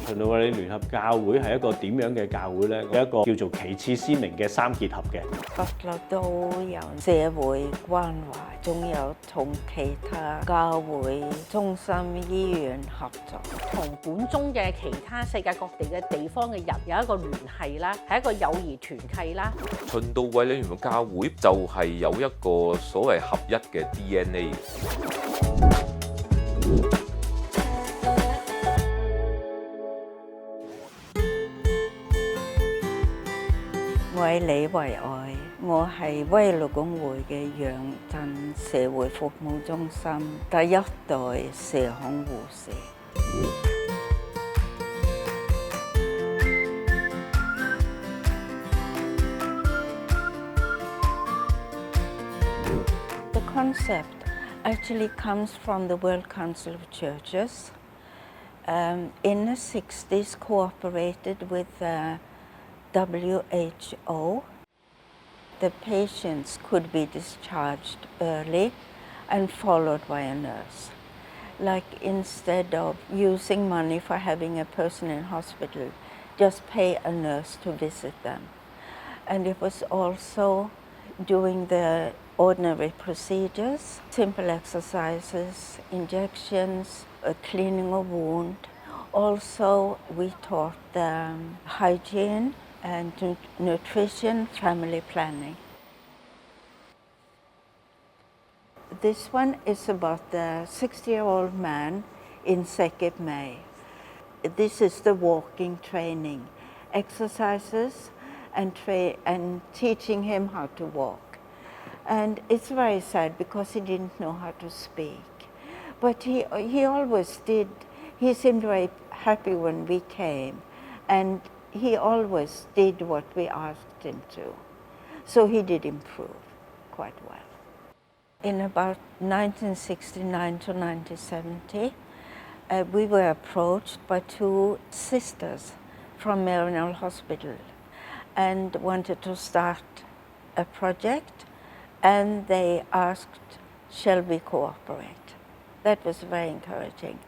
循道衛理聯合教會係一個點樣嘅教會呢？有一個叫做旗幟鮮明嘅三結合嘅。不嬲都有社會關懷，仲有同其他教會、中心醫院合作，同本宗嘅其他世界各地嘅地方嘅人有一個聯繫啦，係一個友誼團契啦。循道衛理聯合教會就係有一個所謂合一嘅 DNA。為你為愛，我係威樂公會嘅楊震社會服務中心第一代社工護士。The concept actually comes from the World Council of Churches. In the 60s, cooperated with WHO. The patients could be discharged early and followed by a nurse. Like instead of using money for having a person in hospital, just pay a nurse to visit them. And it was also doing the ordinary procedures, simple exercises, injections, cleaning a wound. Also, we taught them hygiene and nutrition, family planning. This one is about the 60-year-old man in Sekip May. This is the walking training, exercises and teaching him how to walk. And it's very sad because he didn't know how to speak. But he always did. He seemed very happy when we came, and he always did what we asked him to. So he did improve quite well. In about 1969 to 1970, we were approached by two sisters from Maryknoll Hospital and wanted to start a project, and they asked, shall we cooperate? That was very encouraging.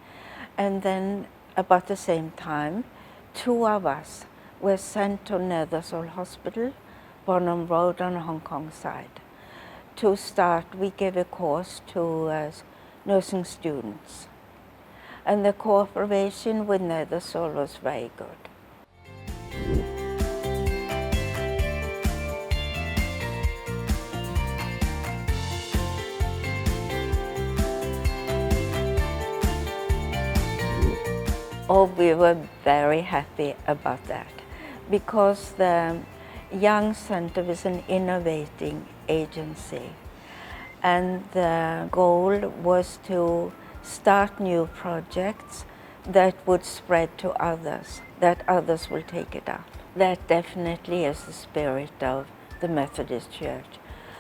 And then about the same time, two of us were sent to Nethersall Hospital, Bonham Road on the Hong Kong side. To start, we gave a course to nursing students. And the cooperation with Nethersall was very good. Oh, we were very happy about that because the Young Center is an innovating agency, and the goal was to start new projects that would spread to others, that others will take it up. That definitely is the spirit of the Methodist Church.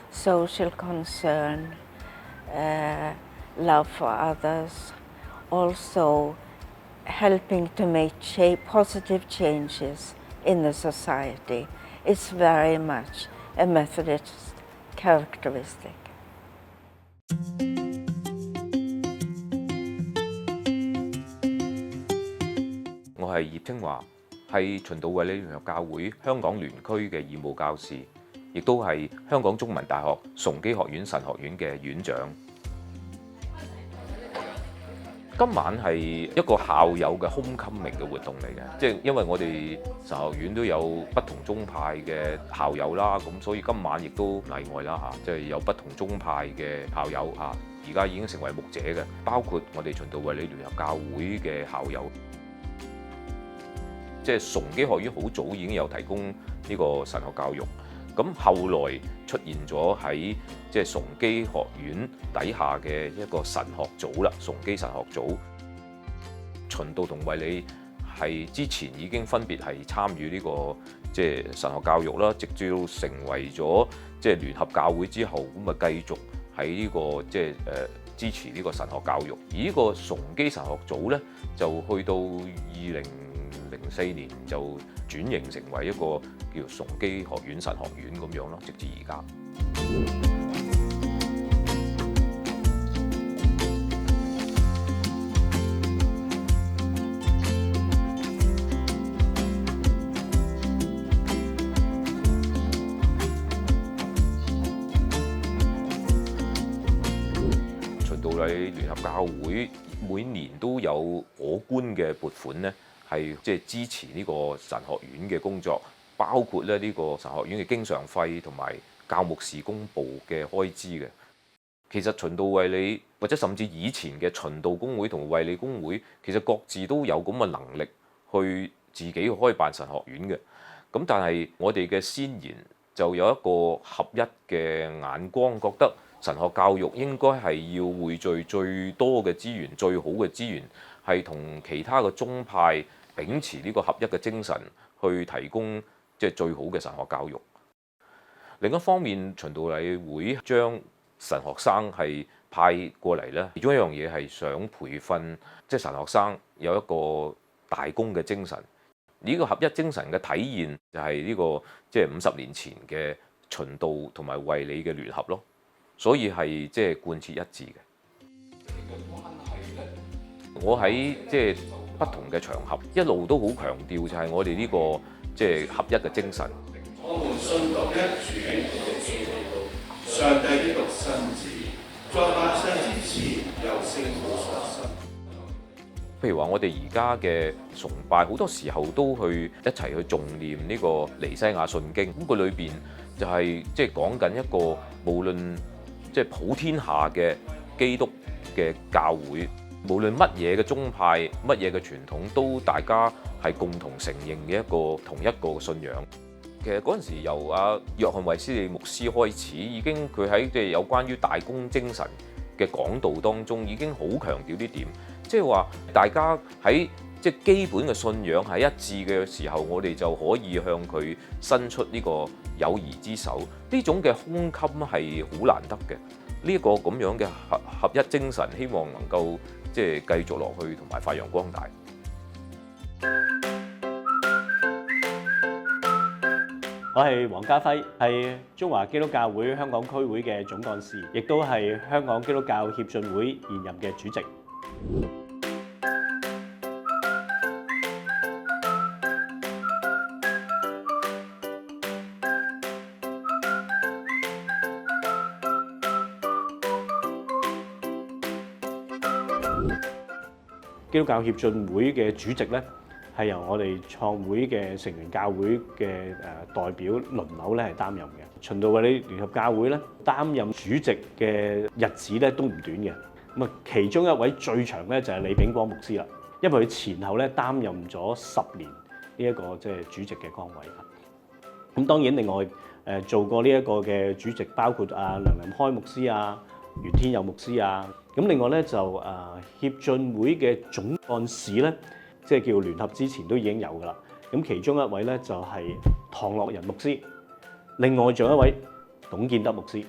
Social concern, love for others, also helping to make positive changes in the society. It's very much a Methodist characteristic. 我係葉清華，係循道衛理聯合教會香港聯區嘅義務教士，亦都係香港中文大學崇基學院神學院嘅院長。今晚係一個校友嘅 homecoming 嘅活動嚟嘅，即係因為我哋神學院都有不同宗派嘅校友啦，咁所以今晚亦都例外啦嚇，即係有不同宗派嘅校友嚇，而家已經成為牧者嘅，包括我哋循道衛理聯合教會嘅校友。即係崇基學院好早已經有提供呢個神學教育，咁後來出現咗喺即係崇基學院底下嘅一個神學組啦，崇基神學組。循道同衛理係之前已經分別係參與呢個即係神學教育啦，直至到成為咗即係聯合教會之後，咁啊繼續喺呢個即係支持呢個神學教育。而呢個崇基神學組咧，就去到2004年就轉型成為一個叫崇基學院神學院咁樣咯，直至而家。循道禮聯合教會每年都有可觀嘅撥款咧，係即係支持呢個神學院嘅工作，包括咧呢個神學院嘅經常費同埋教牧事工部嘅開支嘅。其實循道衛理或者甚至以前嘅循道公會同衛理公會，其實各自都有咁嘅能力去自己去開辦神學院嘅。咁但係我哋嘅先賢就有一個合一嘅眼光，覺得神學教育應該係要匯聚最多嘅資源、最好嘅資源，係同其他嘅宗派秉持呢個合一嘅精神，去提供即係最好嘅神學教育。另一方面，循道禮會將神學生係派過嚟咧，其中一樣嘢係想培訓即係神學生有一個大公嘅精神。呢個合一精神嘅體現就係呢個即係50年前嘅循道同埋衛理嘅聯合咯，所以係即係貫徹一致嘅。我喺即係不同嘅場合一路都好強調就係我哋呢個即係合一嘅精神。我們信獨一主上帝的獨生子，在萬世之前由聖父所生。譬如話，我哋而家嘅崇拜好多時候都去一齊去誦念呢個尼西亞信經，咁佢裏邊就係即係講緊一個無論即係普天下嘅基督嘅教會，無論乜嘢嘅宗派、乜嘢嘅傳統，都大家係共同承認嘅一個同一個信仰。其實嗰陣時由約翰衛斯理牧師開始，已經佢喺即係有關於大公精神嘅講道當中，已經好強調呢點，即係話大家喺即係基本嘅信仰係一致嘅時候，我哋就可以向佢伸出呢個友誼之手。呢種嘅胸襟係好難得嘅。呢個咁樣嘅合一精神，希望能夠即係繼續落去同埋發揚光大。我係黃家輝，係中華基督教會香港區會嘅總幹事，亦都係香港基督教協進會現任嘅主席。基督教協進會嘅主席咧，係由我哋創會嘅成員教會嘅代表輪流咧係擔任嘅。循道衛理聯合教會咧擔任主席嘅日子咧都唔短嘅。咁啊，其中一位最長咧就係李炳光牧師啦，因為佢前後咧擔任咗10年呢一個即係主席嘅崗位。咁當然另外做過呢一個嘅主席，包括梁林開牧師啊、袁天佑牧師啊。咁另外咧就協進會嘅總幹事咧，即係叫聯合之前都已經有㗎啦。咁其中一位咧就係唐樂仁牧師，另外仲有一位董建德牧師。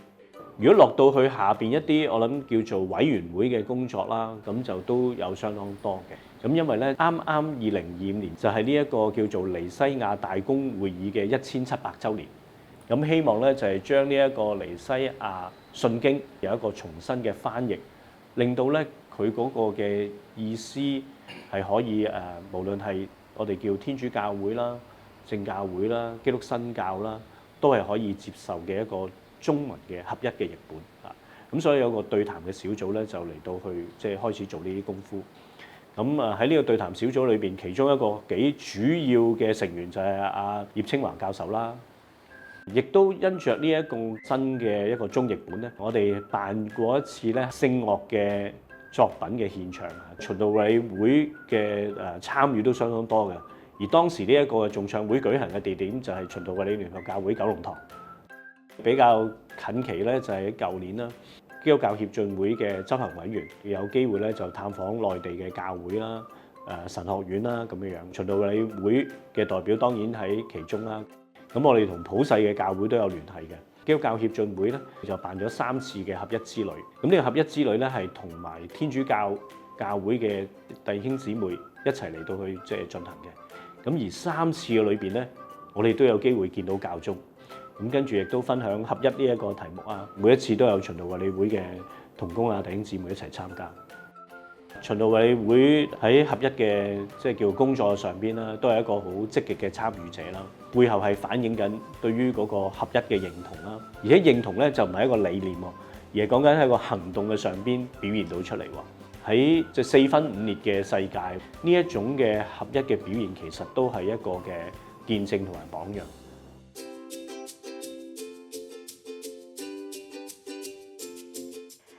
如果落到去下邊一啲，我諗叫做委員會嘅工作啦，咁就都有相當多嘅。咁因為咧啱啱2025年就係呢一個叫做尼西亞大公會議嘅1700週年。咁希望咧就係將呢一個尼西亞信經有一個重新嘅翻譯，令到咧佢嗰個嘅意思係可以無論係我哋叫天主教會啦、正教會啦、基督新教啦，都係可以接受嘅一個中文嘅合一嘅譯本啊。咁所以有個對談嘅小組咧，就嚟到去即係開始做呢啲功夫。咁喺呢個對談小組裏邊，其中一個幾主要嘅成員就係葉清華教授啦。亦都因着呢一個新嘅一個中譯本咧，我哋辦過一次咧聖樂嘅作品嘅獻唱，循道衛理會嘅參與都相當多嘅。而當時呢一個頌唱會舉行嘅地點就係循道衛理聯合教會九龍塘。比較近期咧就係舊年啦，基督教協進會嘅執行委員有機會咧就探訪內地嘅教會啦、神學院啦咁樣樣。循道衛理會嘅代表當然喺其中啦。咁我哋同普世嘅教會都有聯繫嘅。基督教協進會咧就辦咗3次嘅合一之旅。咁呢個合一之旅咧係同埋天主教教會嘅弟兄姊妹一齊嚟到去即係進行嘅。咁而3次嘅裏邊咧，我哋都有機會見到教宗。咁跟住亦都分享合一呢一個題目啊。每一次都有循道衛理會嘅同工啊、弟兄姊妹一齊參加。循道衛理會喺合一嘅即係叫工作上邊啦，都係一個好積極嘅參與者啦。背後係反映緊對於嗰個合一嘅認同啦，而且認同咧就唔係一個理念喎，而係講緊喺個行動嘅上邊表現到出嚟喎。喺即係四分五裂嘅世界，呢一種嘅合一嘅表現，其實都係一個嘅見證同埋榜樣。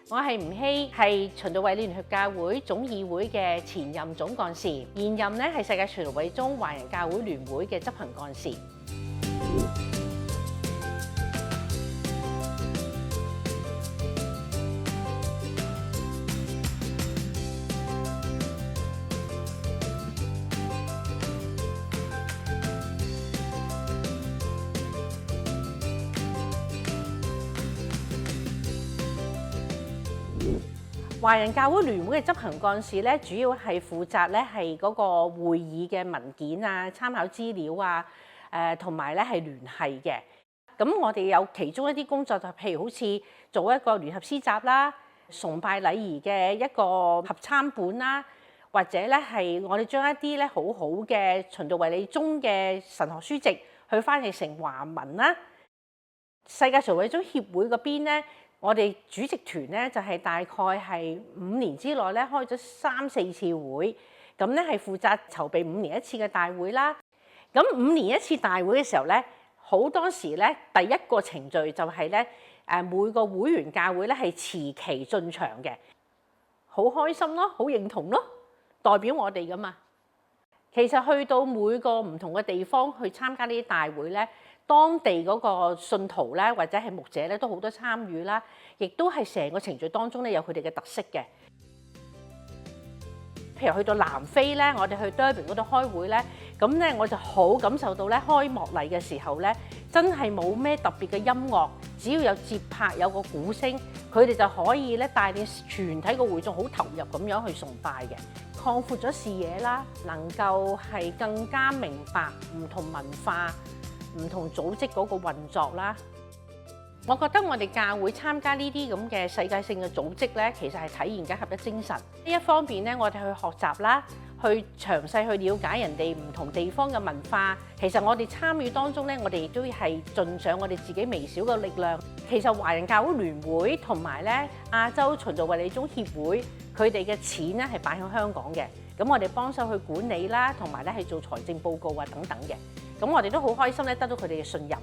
我係吳希，係循道衛理聯合教會總議會嘅前任總幹事，現任咧係世界循道衛理宗華人教會聯會嘅執行幹事。華人教會聯會嘅執行幹事咧，主要係負責咧係嗰個會議嘅文件啊、參考資料啊，同埋咧係聯繫嘅。咁我哋有其中一啲工作就譬如好似做一個聯合詩集啦、崇拜禮儀嘅一個合參本啦，或者咧係我哋將一啲咧好好嘅循道衛理宗嘅神學書籍去翻譯成華文啦。世界循道衛理宗協會嗰邊咧，我哋主席團咧就係大概係5年之內咧開咗3-4次會，咁咧係負責籌備5年一次嘅大會啦。咁5年一次大會嘅時候咧，好多時咧第一個程序就係咧每個會員教會咧係持旗進場嘅，好開心咯，好認同咯，代表我哋噶嘛。其實去到每個唔同嘅地方去參加呢啲大會咧，當地嗰個信徒咧，或者係牧者咧，都好多參與啦，亦都係成個程序當中咧有佢哋嘅特色嘅。譬如去到南非咧，我哋去 Durban 嗰度開會咧，咁咧我就好感受到咧開幕禮嘅時候咧，真係冇咩特別嘅音樂，只要有節拍有個鼓聲，佢哋就可以咧帶領全體個會眾好投入咁樣去崇拜嘅，擴闊咗視野啦，能夠係更加明白唔同文化、唔同組織嗰個運作啦。我覺得我哋教會參加呢啲咁嘅世界性嘅組織咧，其實係體現緊合一精神。呢一方面咧，我哋去學習啦，去詳細去了解人哋唔同地方嘅文化。其實我哋參與當中咧，我哋亦都係盡上我哋自己微小嘅力量。其實華人教會聯會同埋咧亞洲循道衛理宗協會，佢哋嘅錢咧係擺喺香港嘅。咁我哋幫手去管理啦，同埋咧係做財政報告啊等等嘅。咁我哋都好開心咧，得到佢哋嘅信任。